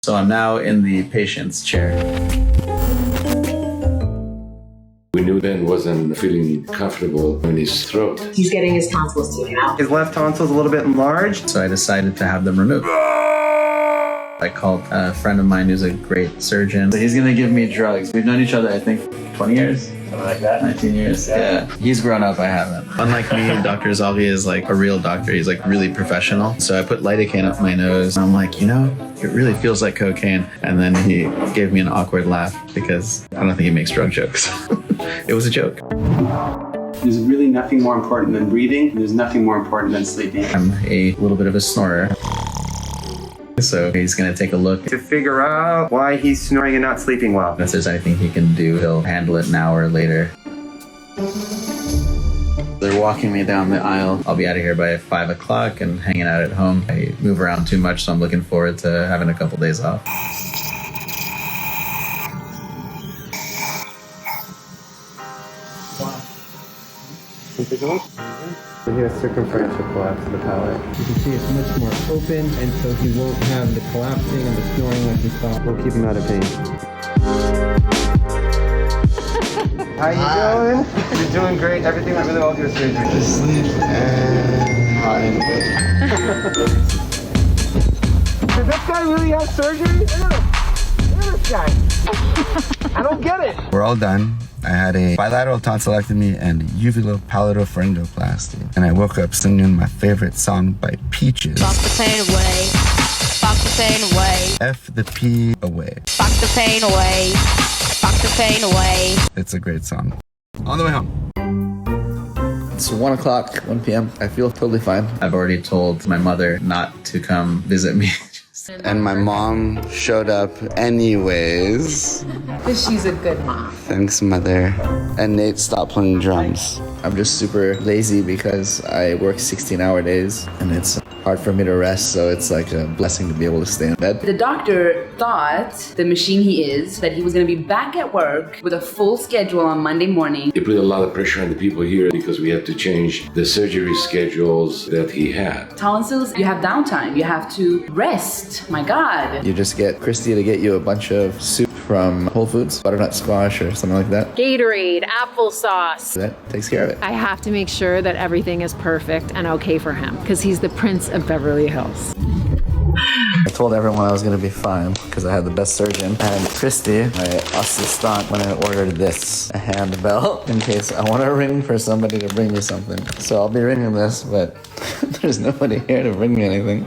So I'm now in the patient's chair. We knew Ben wasn't feeling comfortable in his throat. He's getting his tonsils taken out. His left tonsil's a little bit enlarged. So I decided to have them removed. I called a friend of mine who's a great surgeon. So he's gonna give me drugs. We've known each other, I think, 20 years? Something like that. 19 years, yeah. He's grown up, I haven't. Unlike me, Dr. Zaghi is like a real doctor. He's like really professional. So I put lidocaine up my nose. I'm like, you know, it really feels like cocaine. And then he gave me an awkward laugh because I don't think he makes drug jokes. It was a joke. There's really nothing more important than breathing. There's nothing more important than sleeping. I'm a little bit of a snorer. So he's gonna take a look. To figure out why he's snoring and not sleeping well. If there's anything he can do, he'll handle it an hour later. They're walking me down the aisle. I'll be out of here by 5 o'clock and hanging out at home. I move around too much, so I'm looking forward to having a couple days off. He has circumferential collapse of the palate. You can see it's much more open, and so he won't have the collapsing and the snoring like you thought. We'll keep him out of pain. How you doing? You're doing great. Everything went really well with your surgery. Just sleep and hot and Does that guy really have surgery? Look at this guy. I don't get it. We're all done. I had a bilateral tonsillectomy and uvulopalatopharyngoplasty. And I woke up singing my favorite song by Peaches. Fuck the pain away. Fuck the pain away. F the P away. Fuck the pain away. Fuck the pain away. It's a great song. On the way home. It's 1 o'clock, 1 p.m. I feel totally fine. I've already told my mother not to come visit me. And my mom showed up anyways. Because she's a good mom. Thanks, Mother. And Nate stopped playing drums. I'm just super lazy because I work 16-hour days and it's hard for me to rest, so it's like a blessing to be able to stay in bed. The doctor thought, the machine he is, that he was going to be back at work with a full schedule on Monday morning. It put a lot of pressure on the people here because we had to change the surgery schedules that he had. Tonsils, you have downtime. You have to rest. My God. You just get Christy to get you a bunch of soup from Whole Foods, butternut squash or something like that. Gatorade, applesauce. That takes care of it. I have to make sure that everything is perfect and okay for him because he's the Prince of Beverly Hills. I told everyone I was going to be fine because I had the best surgeon. And Christy, my assistant, when I ordered this, a handbell, in case I want to ring for somebody to bring me something. So I'll be ringing this, but there's nobody here to bring me anything.